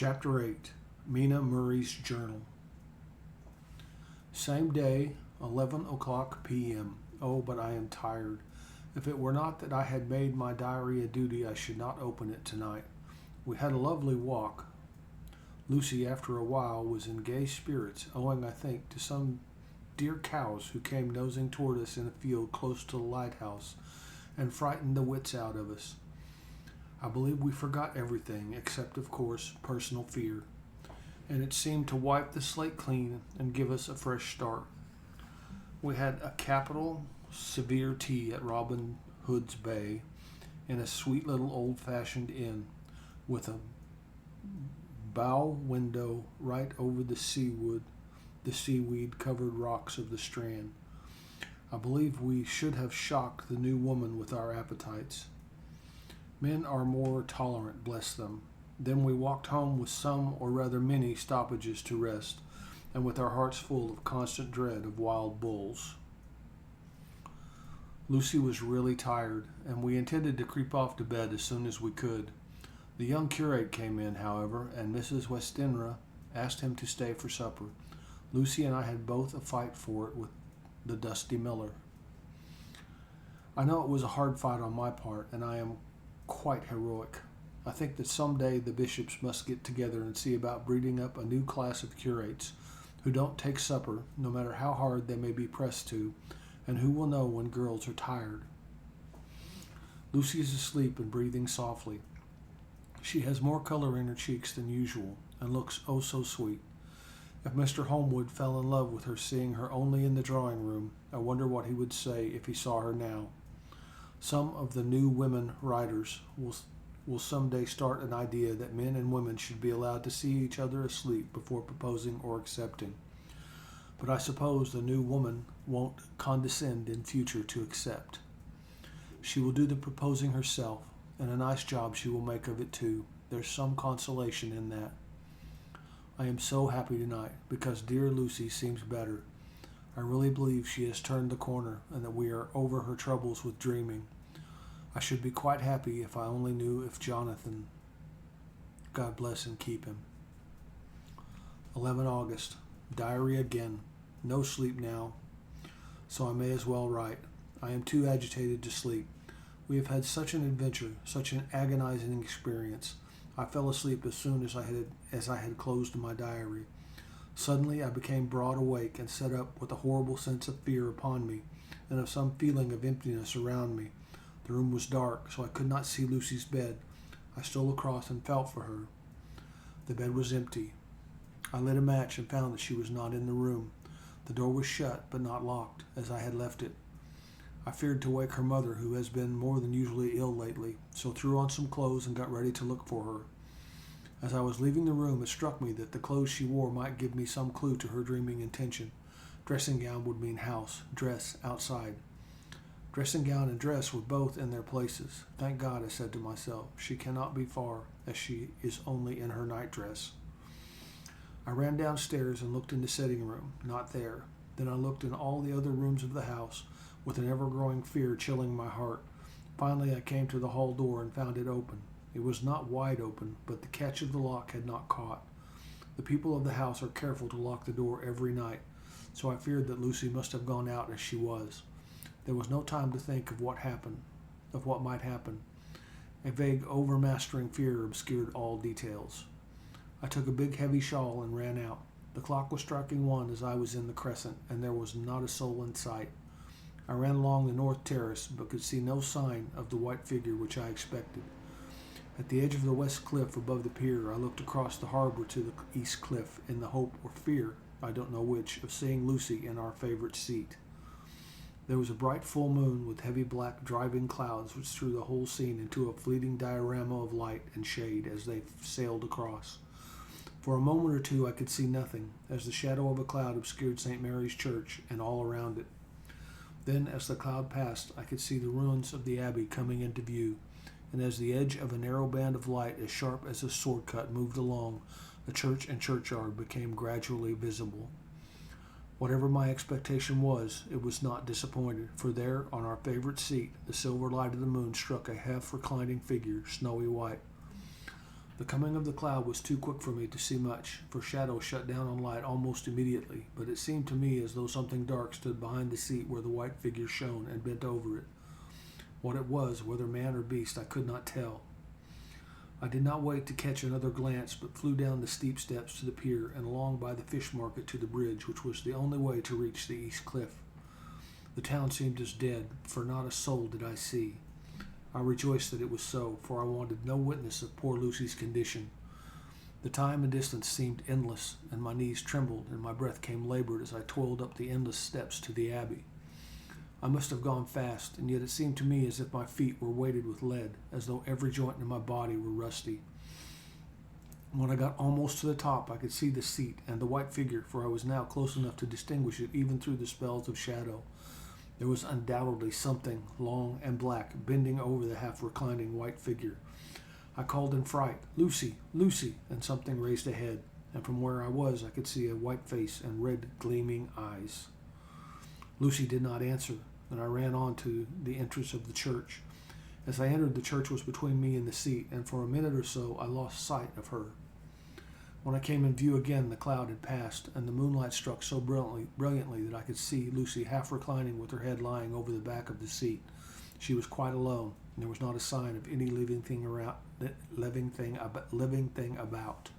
Chapter 8. Mina Murray's Journal. Same day, 11 o'clock p.m. Oh, but I am tired. If it were not that I had made my diary a duty, I should not open it tonight. We had a lovely walk. Lucy, after a while, was in gay spirits, owing, I think, to some dear cows who came nosing toward us in a field close to the lighthouse and frightened the wits out of us. I believe we forgot everything, except, of course, personal fear, and it seemed to wipe the slate clean and give us a fresh start. We had a capital, severe tea at Robin Hood's Bay in a sweet little old-fashioned inn with a bow window right over the seaweed-covered rocks of the Strand. I believe we should have shocked the new woman with our appetites. Men are more tolerant, bless them. Then we walked home with some, or rather many, stoppages to rest, and with our hearts full of constant dread of wild bulls. Lucy was really tired, and we intended to creep off to bed as soon as we could. The young curate came in, however, and Mrs. Westenra asked him to stay for supper. Lucy and I had both a fight for it with the dusty miller. I know it was a hard fight on my part, and I am quite heroic. I think that someday the bishops must get together and see about breeding up a new class of curates who don't take supper, no matter how hard they may be pressed to, and who will know when girls are tired. Lucy is asleep and breathing softly. She has more color in her cheeks than usual, and looks oh so sweet. If Mr. Holmwood fell in love with her seeing her only in the drawing room, I wonder what he would say if he saw her now. Some of the new women writers will someday start an idea that men and women should be allowed to see each other asleep before proposing or accepting. But I suppose the new woman won't condescend in future to accept. She will do the proposing herself, and a nice job she will make of it too. There's some consolation in that. I am so happy tonight because dear Lucy seems better. I really believe she has turned the corner and that we are over her troubles with dreaming. I should be quite happy if I only knew if Jonathan, God bless and keep him. 11 August. Diary again. No sleep now, so I may as well write. I am too agitated to sleep. We have had such an adventure, such an agonizing experience. I fell asleep as soon as I had closed my diary. Suddenly I became broad awake and sat up with a horrible sense of fear upon me, and of some feeling of emptiness around me. The room was dark, so I could not see Lucy's bed. I stole across and felt for her. The bed was empty. I lit a match and found that she was not in the room. The door was shut, but not locked, as I had left it. I feared to wake her mother, who has been more than usually ill lately, so threw on some clothes and got ready to look for her. As I was leaving the room, it struck me that the clothes she wore might give me some clue to her dreaming intention. Dressing gown would mean house, dress outside. Dressing gown and dress were both in their places. Thank God, I said to myself, she cannot be far, as she is only in her nightdress. I ran downstairs and looked in the sitting room. Not there. Then I looked in all the other rooms of the house, with an ever-growing fear chilling my heart. Finally, I came to the hall door and found it open. It was not wide open, but the catch of the lock had not caught. The people of the house are careful to lock the door every night, so I feared that Lucy must have gone out as she was. There was no time to think of what might happen. A vague, overmastering fear obscured all details. I took a big, heavy shawl and ran out. The clock was striking 1 as I was in the crescent, and there was not a soul in sight. I ran along the north terrace, but could see no sign of the white figure which I expected. At the edge of the west cliff above the pier, I looked across the harbor to the east cliff in the hope or fear, I don't know which, of seeing Lucy in our favorite seat. There was a bright full moon with heavy black driving clouds which threw the whole scene into a fleeting diorama of light and shade as they sailed across. For a moment or two I could see nothing, as the shadow of a cloud obscured St. Mary's Church and all around it. Then, as the cloud passed, I could see the ruins of the abbey coming into view, and as the edge of a narrow band of light as sharp as a sword cut moved along, the church and churchyard became gradually visible. Whatever my expectation was, it was not disappointed, for there, on our favorite seat, the silver light of the moon struck a half-reclining figure, snowy white. The coming of the cloud was too quick for me to see much, for shadow shut down on light almost immediately, but it seemed to me as though something dark stood behind the seat where the white figure shone and bent over it. What it was, whether man or beast, I could not tell. I did not wait to catch another glance, but flew down the steep steps to the pier and along by the fish market to the bridge, which was the only way to reach the east cliff. The town seemed as dead, for not a soul did I see. I rejoiced that it was so, for I wanted no witness of poor Lucy's condition. The time and distance seemed endless, and my knees trembled, and my breath came labored as I toiled up the endless steps to the Abbey. I must have gone fast, and yet it seemed to me as if my feet were weighted with lead, as though every joint in my body were rusty. When I got almost to the top, I could see the seat and the white figure, for I was now close enough to distinguish it even through the spells of shadow. There was undoubtedly something, long and black, bending over the half-reclining white figure. I called in fright, "Lucy, Lucy," and something raised a head, and from where I was I could see a white face and red gleaming eyes. Lucy did not answer, and I ran on to the entrance of the church. As I entered, the church was between me and the seat, and for a minute or so I lost sight of her. When I came in view again, the cloud had passed, and the moonlight struck so brilliantly that I could see Lucy half reclining with her head lying over the back of the seat. She was quite alone, and there was not a sign of any living thing about.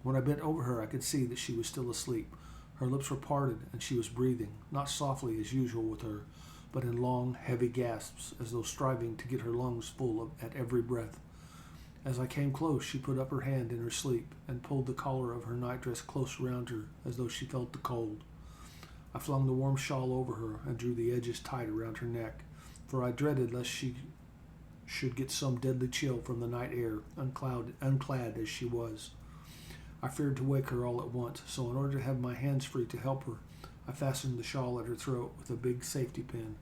When I bent over her, I could see that she was still asleep. Her lips were parted, and she was breathing, not softly as usual with her, but in long, heavy gasps, as though striving to get her lungs full at every breath. As I came close, she put up her hand in her sleep and pulled the collar of her nightdress close around her, as though she felt the cold. I flung the warm shawl over her and drew the edges tight around her neck, for I dreaded lest she should get some deadly chill from the night air, unclad as she was. I feared to wake her all at once, so in order to have my hands free to help her, I fastened the shawl at her throat with a big safety pin.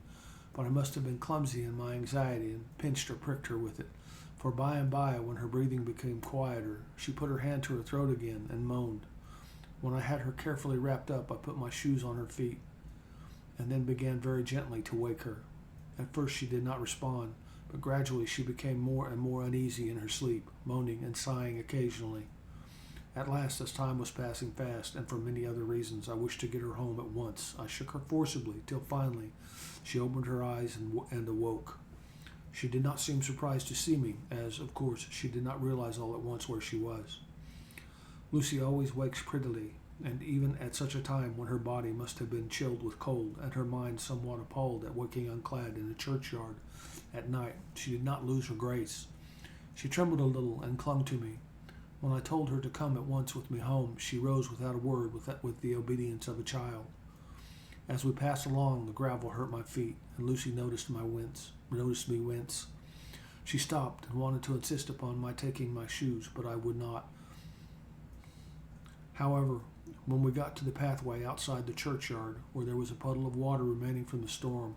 But I must have been clumsy in my anxiety and pinched or pricked her with it, for by and by, when her breathing became quieter, she put her hand to her throat again and moaned. When I had her carefully wrapped up, I put my shoes on her feet and then began very gently to wake her. At first she did not respond, but gradually she became more and more uneasy in her sleep, moaning and sighing occasionally. At last, as time was passing fast, and for many other reasons, I wished to get her home at once. I shook her forcibly, till finally she opened her eyes and awoke. She did not seem surprised to see me, as, of course, she did not realize all at once where she was. Lucy always wakes prettily, and even at such a time when her body must have been chilled with cold, and her mind somewhat appalled at waking unclad in a churchyard at night, she did not lose her grace. She trembled a little and clung to me. When I told her to come at once with me home, she rose without a word with the obedience of a child. As we passed along, the gravel hurt my feet, and Lucy noticed me wince. She stopped and wanted to insist upon my taking my shoes, but I would not. However, when we got to the pathway outside the churchyard, where there was a puddle of water remaining from the storm,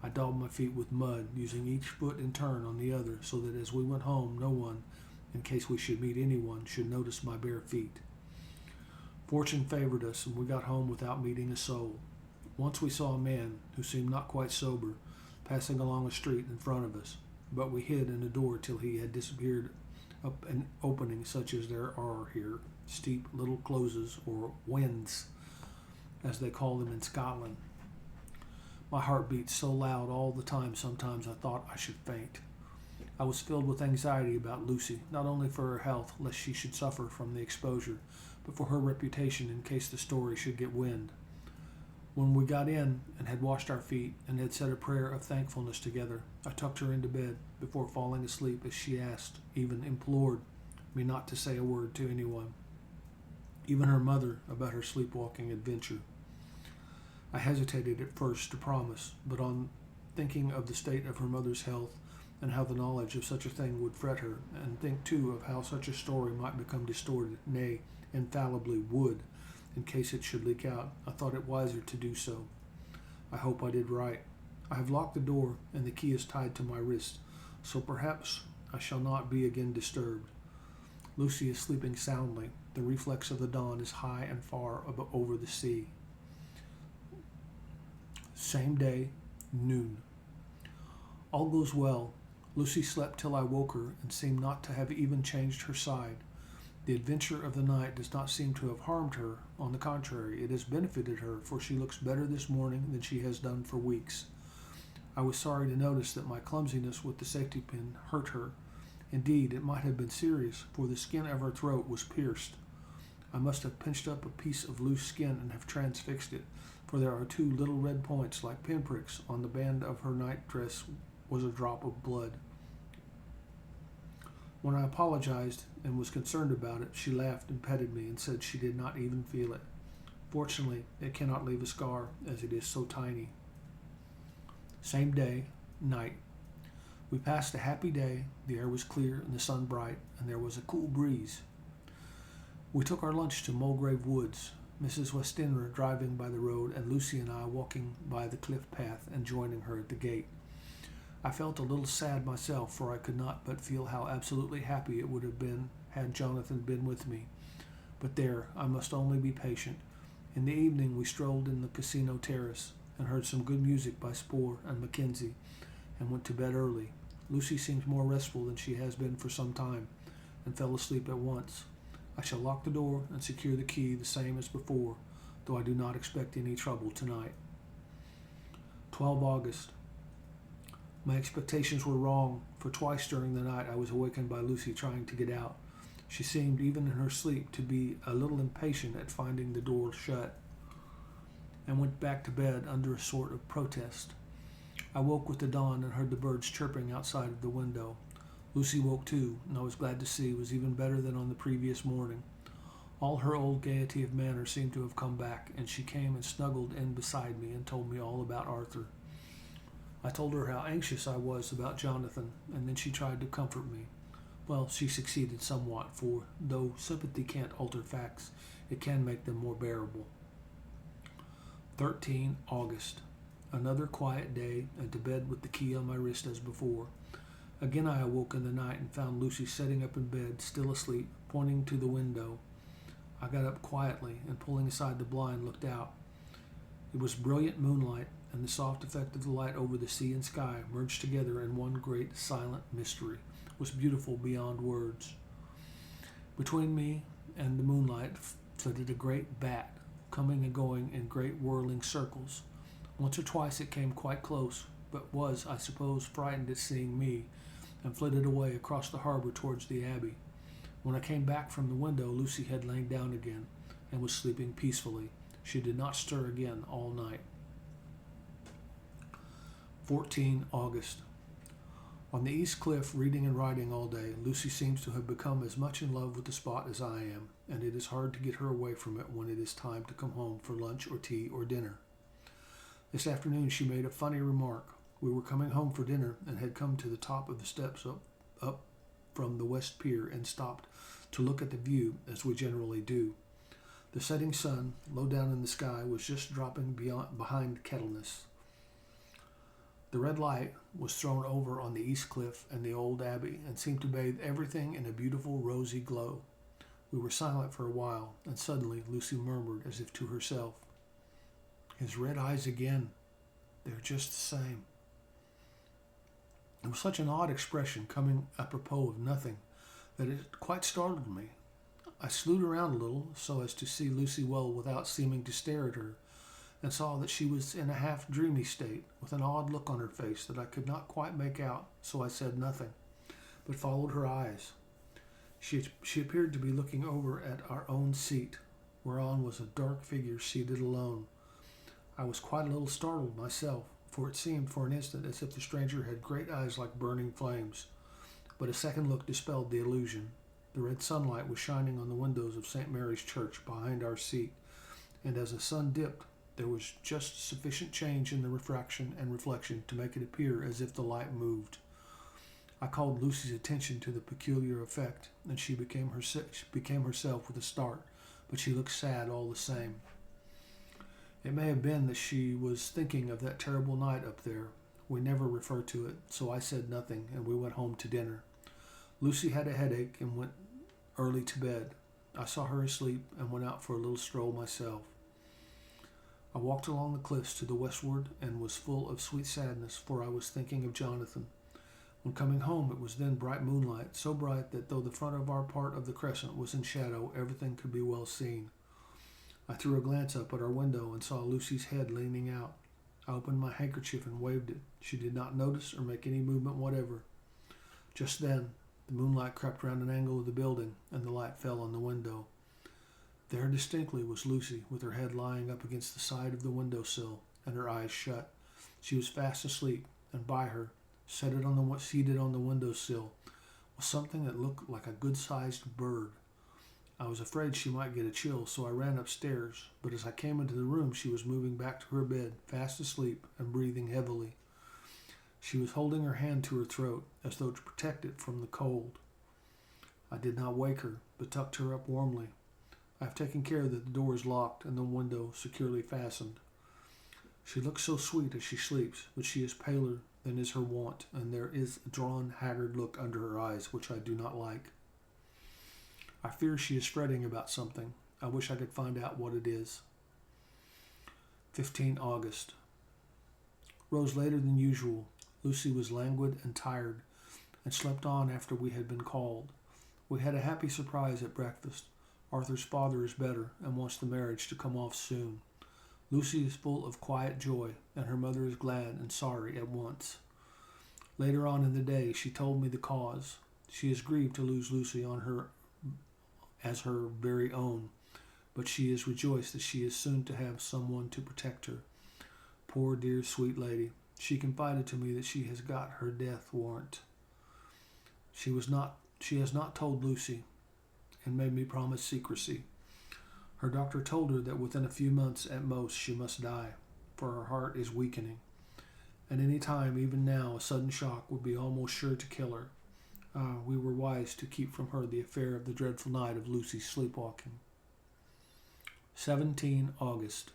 I daubed my feet with mud, using each foot in turn on the other, so that as we went home, no one, in case we should meet anyone, should notice my bare feet. Fortune favored us, and we got home without meeting a soul. Once we saw a man, who seemed not quite sober, passing along a street in front of us, but we hid in a door till he had disappeared up an opening such as there are here, steep little closes, or wens, as they call them in Scotland. My heart beat so loud all the time sometimes I thought I should faint. I was filled with anxiety about Lucy, not only for her health, lest she should suffer from the exposure, but for her reputation in case the story should get wind. When we got in and had washed our feet and had said a prayer of thankfulness together, I tucked her into bed before falling asleep as she asked, even implored, me not to say a word to anyone, even her mother, about her sleepwalking adventure. I hesitated at first to promise, but on thinking of the state of her mother's health and how the knowledge of such a thing would fret her, and think too of how such a story might become distorted, nay, infallibly would, in case it should leak out, I thought it wiser to do so. I hope I did right. I have locked the door, and the key is tied to my wrist, so perhaps I shall not be again disturbed. Lucy is sleeping soundly. The reflex of the dawn is high and far over the sea. Same day, noon. All goes well, Lucy slept till I woke her and seemed not to have even changed her side. The adventure of the night does not seem to have harmed her. On the contrary, it has benefited her, for she looks better this morning than she has done for weeks. I was sorry to notice that my clumsiness with the safety pin hurt her. Indeed, it might have been serious, for the skin of her throat was pierced. I must have pinched up a piece of loose skin and have transfixed it, for there are two little red points like pinpricks on the band of her night dress was a drop of blood. When I apologized and was concerned about it, she laughed and petted me and said she did not even feel it. Fortunately, it cannot leave a scar, as it is so tiny. Same day, night. We passed a happy day. The air was clear and the sun bright, and there was a cool breeze. We took our lunch to Mulgrave Woods, Mrs. Westenra driving by the road and Lucy and I walking by the cliff path and joining her at the gate. I felt a little sad myself, for I could not but feel how absolutely happy it would have been had Jonathan been with me. But there, I must only be patient. In the evening we strolled in the casino terrace and heard some good music by Spohr and Mackenzie and went to bed early. Lucy seems more restful than she has been for some time and fell asleep at once. I shall lock the door and secure the key the same as before, though I do not expect any trouble tonight. 12 August. My expectations were wrong, for twice during the night I was awakened by Lucy trying to get out. She seemed, even in her sleep, to be a little impatient at finding the door shut, and went back to bed under a sort of protest. I woke with the dawn and heard the birds chirping outside of the window. Lucy woke too, and I was glad to see was even better than on the previous morning. All her old gaiety of manner seemed to have come back, and she came and snuggled in beside me and told me all about Arthur. I told her how anxious I was about Jonathan, and then she tried to comfort me. Well, she succeeded somewhat, for though sympathy can't alter facts, it can make them more bearable. 13 August. Another quiet day, and to bed with the key on my wrist as before. Again I awoke in the night and found Lucy sitting up in bed, still asleep, pointing to the window. I got up quietly and, pulling aside the blind, looked out. It was brilliant moonlight, and the soft effect of the light over the sea and sky, merged together in one great silent mystery, was beautiful beyond words. Between me and the moonlight flitted a great bat, coming and going in great whirling circles. Once or twice it came quite close, but was, I suppose, frightened at seeing me, and flitted away across the harbor towards the Abbey. When I came back from the window, Lucy had lain down again, and was sleeping peacefully. She did not stir again all night. 14 August. On the East Cliff, reading and writing all day, Lucy seems to have become as much in love with the spot as I am, and it is hard to get her away from it when it is time to come home for lunch or tea or dinner. This afternoon she made a funny remark. We were coming home for dinner and had come to the top of the steps up from the West Pier and stopped to look at the view, as we generally do. The setting sun, low down in the sky, was just dropping behind Kettleness. The red light was thrown over on the East Cliff and the old Abbey, and seemed to bathe everything in a beautiful rosy glow. We were silent for a while, and suddenly Lucy murmured, as if to herself, "His red eyes again. They're just the same." It was such an odd expression, coming apropos of nothing, that it quite startled me. I slewed around a little, so as to see Lucy well without seeming to stare at her, and saw that she was in a half-dreamy state, with an odd look on her face that I could not quite make out, so I said nothing, but followed her eyes. She appeared to be looking over at our own seat, whereon was a dark figure seated alone. I was quite a little startled myself, for it seemed for an instant as if the stranger had great eyes like burning flames, but a second look dispelled the illusion. The red sunlight was shining on the windows of St. Mary's Church behind our seat, and as the sun dipped, there was just sufficient change in the refraction and reflection to make it appear as if the light moved. I called Lucy's attention to the peculiar effect, and she became herself with a start, but she looked sad all the same. It may have been that she was thinking of that terrible night up there. We never referred to it, so I said nothing, and we went home to dinner. Lucy had a headache and went early to bed. I saw her asleep and went out for a little stroll myself. I walked along the cliffs to the westward and was full of sweet sadness, for I was thinking of Jonathan. When coming home, it was then bright moonlight, so bright that though the front of our part of the crescent was in shadow, everything could be well seen. I threw a glance up at our window and saw Lucy's head leaning out. I opened my handkerchief and waved it. She did not notice or make any movement whatever. Just then, the moonlight crept round an angle of the building, and the light fell on the window. There distinctly was Lucy, with her head lying up against the side of the window sill, and her eyes shut. She was fast asleep, and by her, seated on the window sill, was something that looked like a good-sized bird. I was afraid she might get a chill, so I ran upstairs, but as I came into the room, she was moving back to her bed, fast asleep and breathing heavily. She was holding her hand to her throat, as though to protect it from the cold. I did not wake her, but tucked her up warmly. I have taken care that the door is locked and the window securely fastened. She looks so sweet as she sleeps, but she is paler than is her wont, and there is a drawn, haggard look under her eyes, which I do not like. I fear she is fretting about something. I wish I could find out what it is. 15 August. Rose later than usual. Lucy was languid and tired, and slept on after we had been called. We had a happy surprise at breakfast. Arthur's father is better, and wants the marriage to come off soon. Lucy is full of quiet joy, and her mother is glad and sorry at once. Later on in the day, she told me the cause. She is grieved to lose Lucy as her very own, but she is rejoiced that she is soon to have someone to protect her. Poor dear sweet lady. She confided to me that she has got her death warrant. She has not told Lucy, and made me promise secrecy. Her doctor told her that within a few months at most she must die, for her heart is weakening. At any time, even now, a sudden shock would be almost sure to kill her. We were wise to keep from her the affair of the dreadful night of Lucy's sleepwalking. 17 August.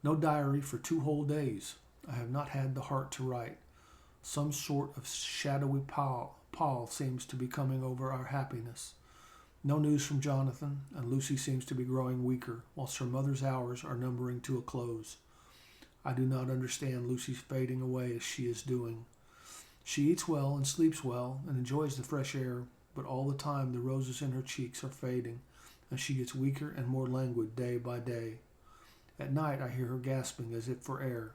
No diary for 2 whole days. I have not had the heart to write. Some sort of shadowy pall seems to be coming over our happiness. No news from Jonathan, and Lucy seems to be growing weaker, whilst her mother's hours are numbering to a close. I do not understand Lucy's fading away as she is doing. She eats well and sleeps well and enjoys the fresh air, but all the time the roses in her cheeks are fading, and she gets weaker and more languid day by day. At night I hear her gasping as if for air.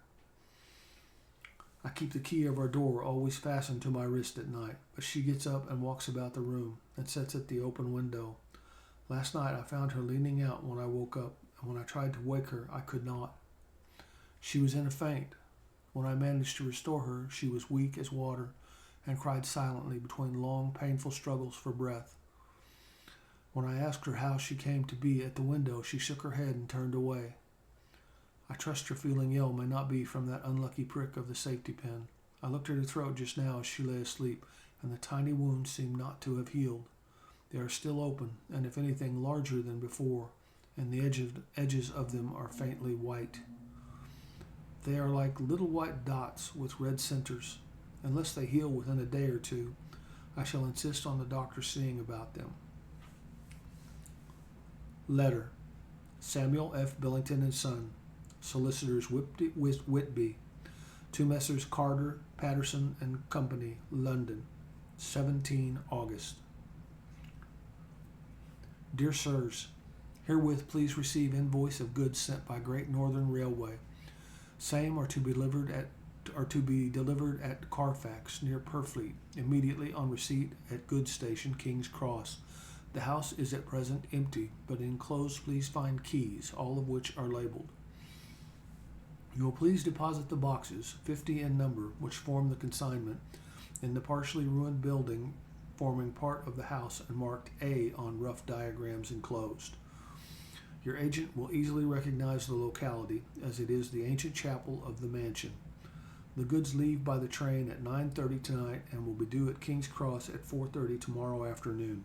I keep the key of our door always fastened to my wrist at night, but she gets up and walks about the room and sits at the open window. Last night I found her leaning out when I woke up, and when I tried to wake her, I could not. She was in a faint. When I managed to restore her, she was weak as water and cried silently between long, painful struggles for breath. When I asked her how she came to be at the window, she shook her head and turned away. I trust her feeling ill may not be from that unlucky prick of the safety pin. I looked at her throat just now as she lay asleep, and the tiny wounds seemed not to have healed. They are still open, and if anything larger than before, and the edges of them are faintly white. They are like little white dots with red centers. Unless they heal within a day or two, I shall insist on the doctor seeing about them. Letter. Samuel F. Billington and Son, Solicitors Whitby, to Messrs. Carter, Patterson and Company, London, 17 August. Dear Sirs, herewith please receive invoice of goods sent by Great Northern Railway. Same are to be delivered at Carfax, near Purfleet, immediately on receipt at goods station, King's Cross. The house is at present empty, but enclosed please find keys, all of which are labeled. You will please deposit the boxes, 50 in number, which form the consignment, in the partially ruined building forming part of the house and marked A on rough diagrams enclosed. Your agent will easily recognize the locality, as it is the ancient chapel of the mansion. The goods leave by the train at 9:30 tonight and will be due at King's Cross at 4:30 tomorrow afternoon.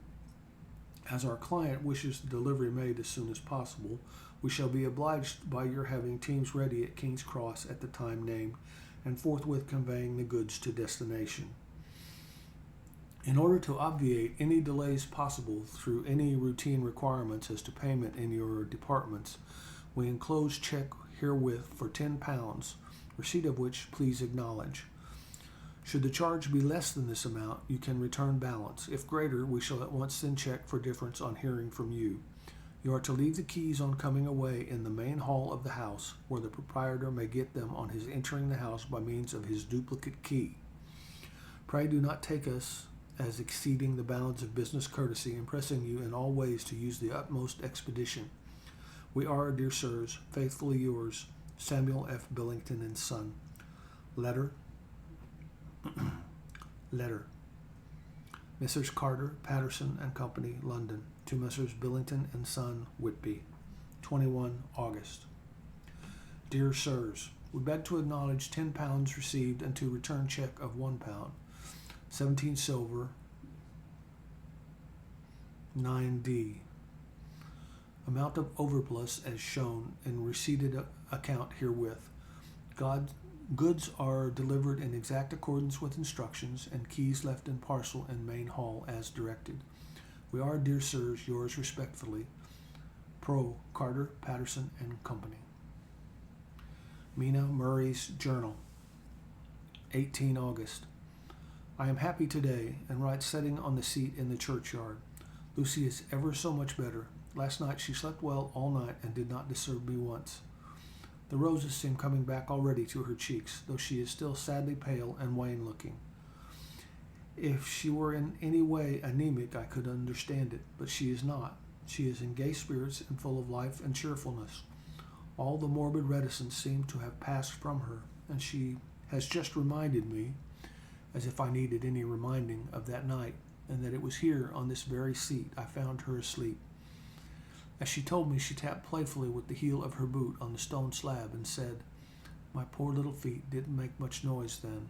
As our client wishes the delivery made as soon as possible, we shall be obliged by your having teams ready at King's Cross at the time named, and forthwith conveying the goods to destination. In order to obviate any delays possible through any routine requirements as to payment in your departments, we enclose check herewith for £10, receipt of which please acknowledge. Should the charge be less than this amount, you can return balance. If greater, we shall at once send check for difference on hearing from you. You are to leave the keys on coming away in the main hall of the house, where the proprietor may get them on his entering the house by means of his duplicate key. Pray do not take us as exceeding the bounds of business courtesy, impressing you in all ways to use the utmost expedition. We are, dear sirs, faithfully yours, Samuel F. Billington and Son. Letter. Messrs. Carter, Patterson and Company, London, to Messrs. Billington and Son, Whitby, 21 August. Dear Sirs, we beg to acknowledge £10 received and to return check of £1, 17 silver, 9D. Amount of overplus as shown in receipted account herewith. Goods are delivered in exact accordance with instructions, and keys left in parcel in main hall as directed. We are, dear sirs, yours respectfully, Pro. Carter, Patterson and Company. Mina Murray's Journal, 18 August. I am happy today, and right sitting on the seat in the churchyard. Lucy is ever so much better. Last night she slept well all night and did not disturb me once. The roses seem coming back already to her cheeks, though she is still sadly pale and wan-looking. If she were in any way anemic, I could understand it, but she is not. She is in gay spirits and full of life and cheerfulness. All the morbid reticence seemed to have passed from her, and she has just reminded me, as if I needed any reminding, of that night, and that it was here on this very seat I found her asleep. As she told me, she tapped playfully with the heel of her boot on the stone slab and said, "My poor little feet didn't make much noise then.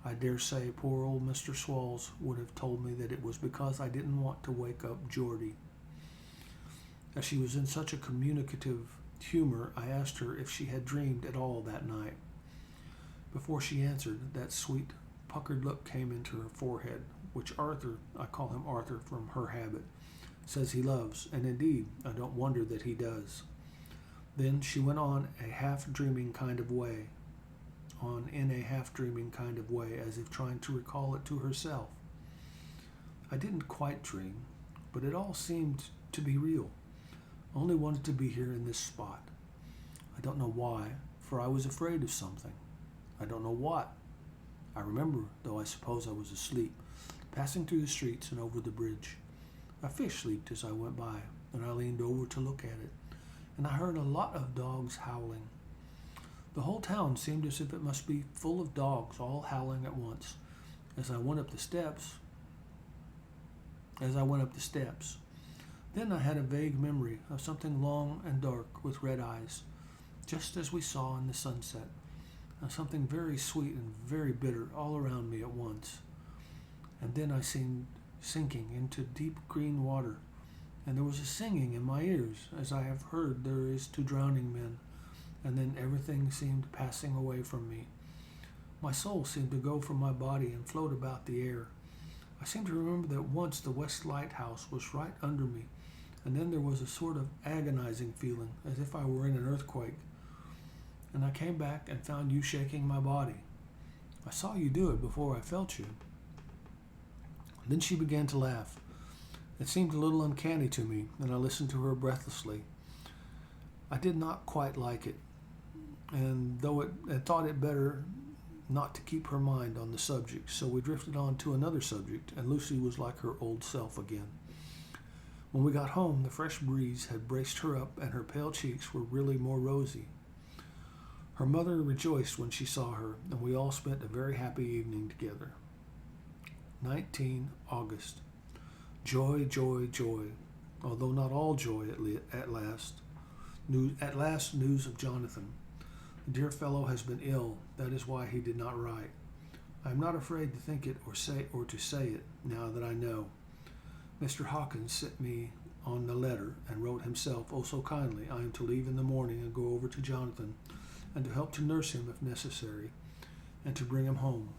I dare say poor old Mr. Swalls would have told me that it was because I didn't want to wake up Geordie." As she was in such a communicative humor, I asked her if she had dreamed at all that night. Before she answered, that sweet, puckered look came into her forehead, which Arthur, I call him Arthur from her habit, says he loves, and indeed I don't wonder that he does. Then she went on in a half-dreaming kind of way, as if trying to recall it to herself. I didn't quite dream, but it all seemed to be real. I only wanted to be here in this spot. I don't know why, for I was afraid of something. I don't know what. I remember, though I suppose I was asleep, passing through the streets and over the bridge. A fish leaped as I went by, and I leaned over to look at it, and I heard a lot of dogs howling. The whole town seemed as if it must be full of dogs, all howling at once. As I went up the steps, then I had a vague memory of something long and dark with red eyes, just as we saw in the sunset, and something very sweet and very bitter all around me at once. And then I seemed sinking into deep green water, and there was a singing in my ears, as I have heard there is to drowning men, and then everything seemed passing away from me. My soul seemed to go from my body and float about the air. I seem to remember that once the West Lighthouse was right under me, and then there was a sort of agonizing feeling, as if I were in an earthquake. And I came back and found you shaking my body. I saw you do it before I felt you. Then she began to laugh. It seemed a little uncanny to me, and I listened to her breathlessly. I did not quite like it, and though I thought it better not to keep her mind on the subject, so we drifted on to another subject, and Lucy was like her old self again. When we got home, the fresh breeze had braced her up, and her pale cheeks were really more rosy. Her mother rejoiced when she saw her, and we all spent a very happy evening together. 19 August. Joy, joy, joy, although not all joy at last. News of Jonathan. The dear fellow has been ill, that is why he did not write. I am not afraid to think it or to say it, now that I know. Mr. Hawkins sent me on the letter, and wrote himself, oh so kindly, I am to leave in the morning and go over to Jonathan, and to help to nurse him if necessary, and to bring him home.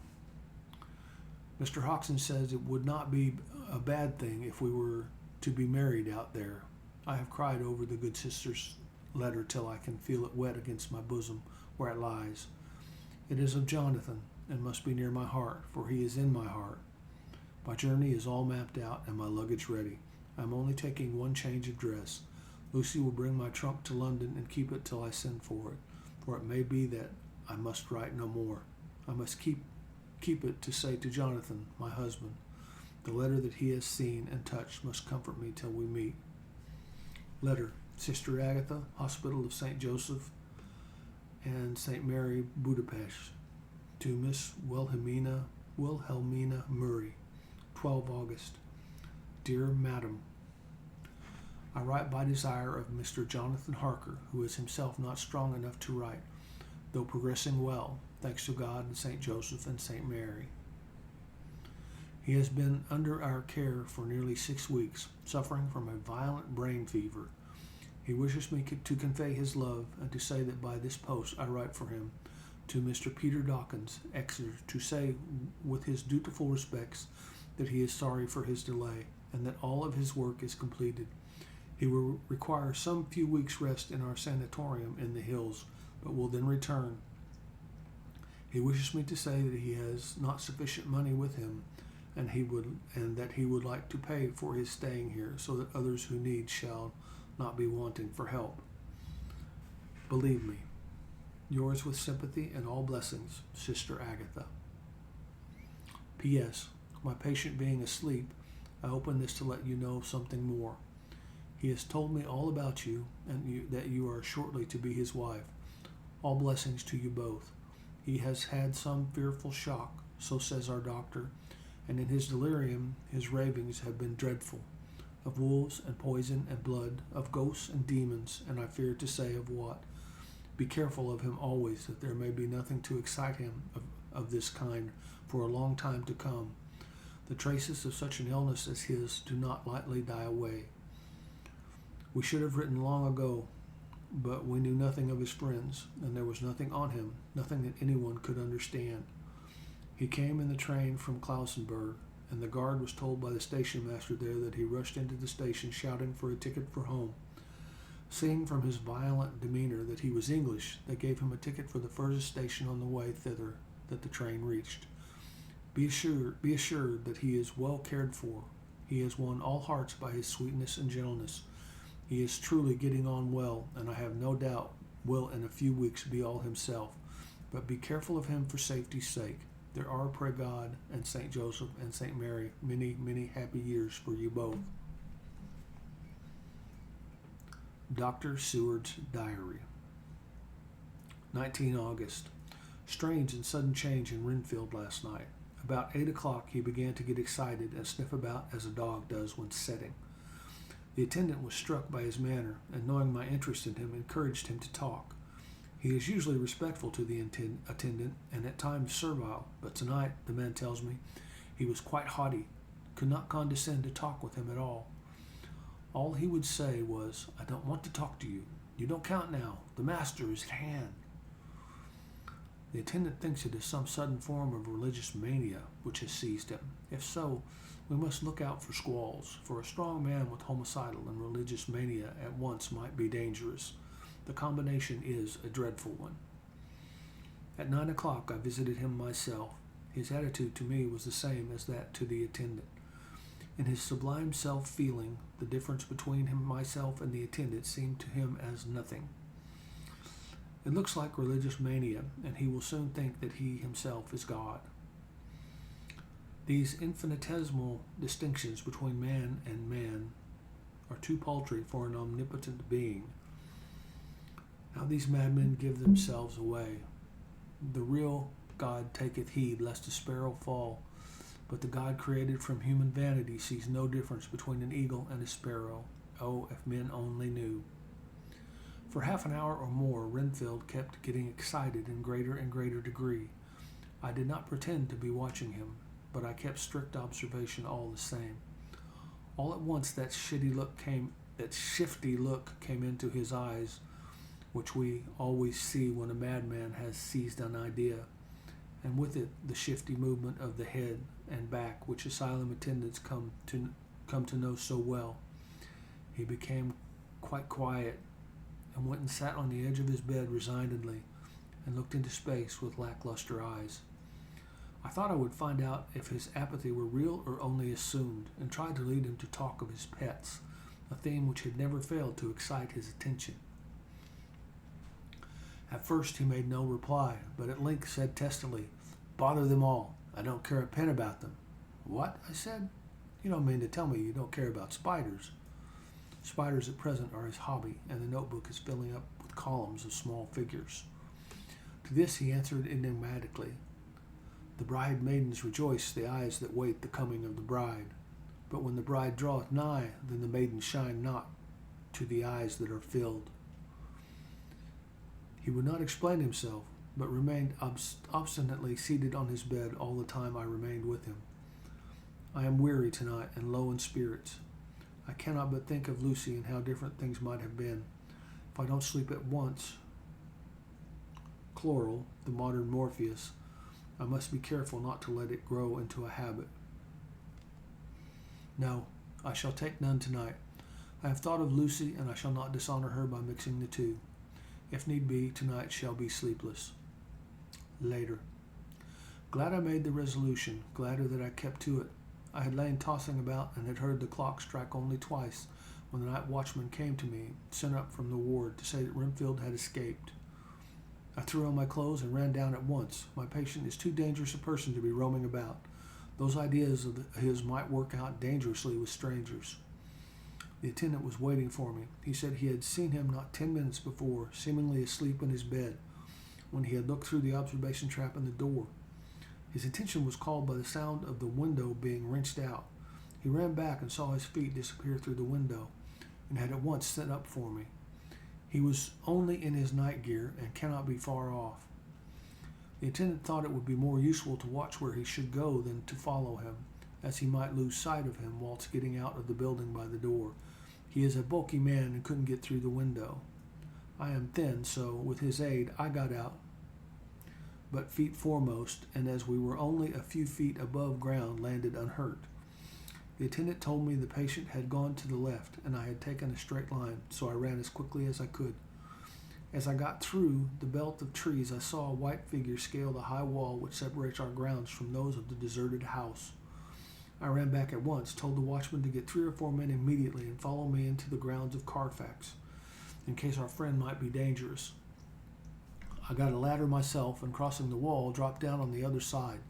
Mr. Hawkins says it would not be a bad thing if we were to be married out there. I have cried over the good sister's letter till I can feel it wet against my bosom where it lies. It is of Jonathan, and must be near my heart, for he is in my heart. My journey is all mapped out and my luggage ready. I am only taking one change of dress. Lucy will bring my trunk to London and keep it till I send for it may be that I must write no more. I must keep it to say to Jonathan, my husband. The letter that he has seen and touched must comfort me till we meet. Letter, Sister Agatha, Hospital of St. Joseph and St. Mary, Budapest. To Miss Wilhelmina Murray, 12 August. Dear Madam, I write by desire of Mr. Jonathan Harker, who is himself not strong enough to write, though progressing well, thanks to God and St. Joseph and St. Mary. He has been under our care for nearly 6 weeks, suffering from a violent brain fever. He wishes me to convey his love and to say that by this post I write for him to Mr. Peter Dawkins, Exeter, to say with his dutiful respects that he is sorry for his delay and that all of his work is completed. He will require some few weeks' rest in our sanatorium in the hills, but will then return. He wishes me to say that he has not sufficient money with him, and that he would like to pay for his staying here, so that others who need shall not be wanting for help. Believe me, yours with sympathy and all blessings, Sister Agatha. P.S. My patient being asleep, I open this to let you know something more. He has told me all about you, and that you are shortly to be his wife. All blessings to you both. He has had some fearful shock, so says our doctor, and in his delirium his ravings have been dreadful, of wolves and poison and blood, of ghosts and demons, and I fear to say of what. Be careful of him always, that there may be nothing to excite him of this kind for a long time to come. The traces of such an illness as his do not lightly die away. We should have written long ago, but we knew nothing of his friends, and there was nothing on him, nothing that anyone could understand. He came in the train from Klausenburg, and the guard was told by the station master there that he rushed into the station shouting for a ticket for home. Seeing from his violent demeanor that he was English, they gave him a ticket for the furthest station on the way thither that the train reached. Be assured that he is well cared for. He has won all hearts by his sweetness and gentleness. He is truly getting on well, and I have no doubt will in a few weeks be all himself. But be careful of him for safety's sake. There are, pray God, and St. Joseph and St. Mary, many, many happy years for you both. Dr. Seward's Diary. 19 August. Strange and sudden change in Renfield last night. About 8 o'clock he began to get excited and sniff about as a dog does when setting. The attendant was struck by his manner, and knowing my interest in him, encouraged him to talk. He is usually respectful to the attendant, and at times servile, but tonight, the man tells me, he was quite haughty, could not condescend to talk with him at all. All he would say was, "I don't want to talk to you. You don't count now. The master is at hand." The attendant thinks it is some sudden form of religious mania which has seized him. If so, we must look out for squalls, for a strong man with homicidal and religious mania at once might be dangerous. The combination is a dreadful one. At 9 o'clock I visited him myself. His attitude to me was the same as that to the attendant. In his sublime self-feeling, the difference between myself and the attendant seemed to him as nothing. It looks like religious mania, and he will soon think that he himself is God. These infinitesimal distinctions between man and man are too paltry for an omnipotent being. How these madmen give themselves away. The real God taketh heed lest a sparrow fall, but the God created from human vanity sees no difference between an eagle and a sparrow. Oh, if men only knew. For half an hour or more, Renfield kept getting excited in greater and greater degree. I did not pretend to be watching him, but I kept strict observation all the same. All at once that shifty look came into his eyes, which we always see when a madman has seized an idea, and with it the shifty movement of the head and back which asylum attendants come to know so well. He became quite quiet and went and sat on the edge of his bed resignedly and looked into space with lackluster eyes. I thought I would find out if his apathy were real or only assumed, and tried to lead him to talk of his pets, a theme which had never failed to excite his attention. At first he made no reply, but at length said testily, "Bother them all. I don't care a pin about them." "What?" I said. "You don't mean to tell me you don't care about spiders?" Spiders at present are his hobby, and the notebook is filling up with columns of small figures. To this he answered enigmatically, "The bride maidens rejoice the eyes that wait the coming of the bride. But when the bride draweth nigh, then the maidens shine not to the eyes that are filled." He would not explain himself, but remained obstinately seated on his bed all the time I remained with him. I am weary tonight and low in spirits. I cannot but think of Lucy and how different things might have been. If I don't sleep at once, chloral, the modern Morpheus, I must be careful not to let it grow into a habit. No, I shall take none tonight. I have thought of Lucy, and I shall not dishonor her by mixing the two. If need be, tonight shall be sleepless. Later. Glad I made the resolution, gladder that I kept to it. I had lain tossing about and had heard the clock strike only twice when the night watchman came to me, sent up from the ward, to say that Renfield had escaped. I threw on my clothes and ran down at once. My patient is too dangerous a person to be roaming about. Those ideas of his might work out dangerously with strangers. The attendant was waiting for me. He said he had seen him not 10 minutes before, seemingly asleep in his bed, when he had looked through the observation trap in the door. His attention was called by the sound of the window being wrenched out. He ran back and saw his feet disappear through the window, and had at once sent up for me. He was only in his night gear, and cannot be far off. The attendant thought it would be more useful to watch where he should go than to follow him, as he might lose sight of him whilst getting out of the building by the door. He is a bulky man and couldn't get through the window. I am thin, so with his aid I got out, but feet foremost, and as we were only a few feet above ground, landed unhurt. The attendant told me the patient had gone to the left, and I had taken a straight line, so I ran as quickly as I could. As I got through the belt of trees, I saw a white figure scale the high wall which separates our grounds from those of the deserted house. I ran back at once, told the watchman to get 3 or 4 men immediately and follow me into the grounds of Carfax, in case our friend might be dangerous. I got a ladder myself, and crossing the wall, dropped down on the other side.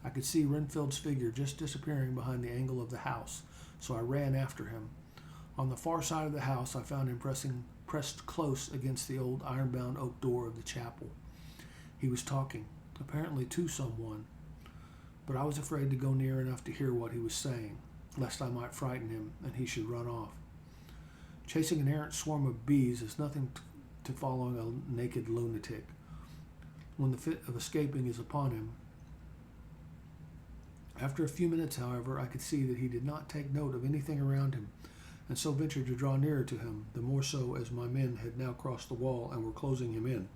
I could see Renfield's figure just disappearing behind the angle of the house, so I ran after him. On the far side of the house, I found him pressed close against the old iron-bound oak door of the chapel. He was talking, apparently to someone, but I was afraid to go near enough to hear what he was saying, lest I might frighten him and he should run off. Chasing an errant swarm of bees is nothing to following a naked lunatic, when the fit of escaping is upon him. After a few minutes, however, I could see that he did not take note of anything around him, and so ventured to draw nearer to him, the more so as my men had now crossed the wall and were closing him in.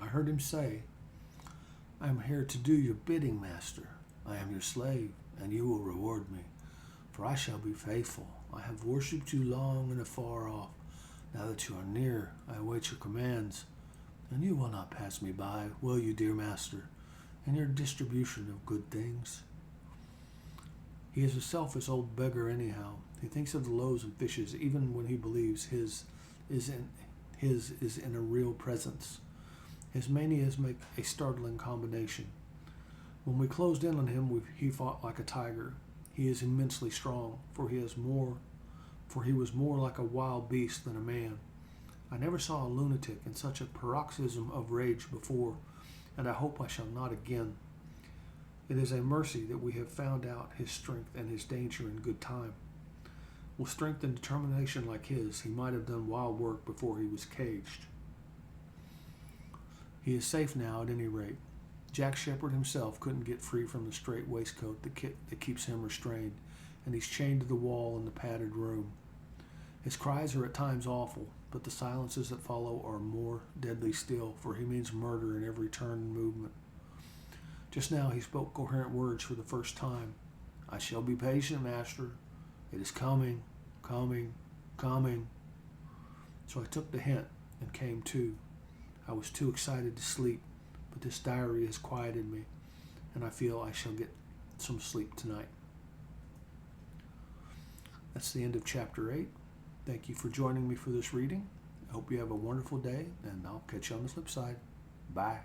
I heard him say, "I am here to do your bidding, master. I am your slave, and you will reward me, for I shall be faithful. I have worshipped you long and afar off. Now that you are near, I await your commands, and you will not pass me by, will you, dear master, in your distribution of good things?" He is a selfish old beggar anyhow. He thinks of the loaves and fishes even when he believes his is in a real presence. His manias make a startling combination. When we closed in on him, he fought like a tiger. He is immensely strong, for he was more like a wild beast than a man. I never saw a lunatic in such a paroxysm of rage before, and I hope I shall not again. It is a mercy that we have found out his strength and his danger in good time. With strength and determination like his, he might have done wild work before he was caged. He is safe now, at any rate. Jack Shepherd himself couldn't get free from the strait waistcoat that keeps him restrained, and he's chained to the wall in the padded room. His cries are at times awful, but the silences that follow are more deadly still, for he means murder in every turn and movement. Just now he spoke coherent words for the first time. "I shall be patient, master. It is coming, coming, coming." So I took the hint and came to. I was too excited to sleep, but this diary has quieted me. and I feel I shall get some sleep tonight. That's the end of chapter 8. Thank you for joining me for this reading. I hope you have a wonderful day, and I'll catch you on the flip side. Bye.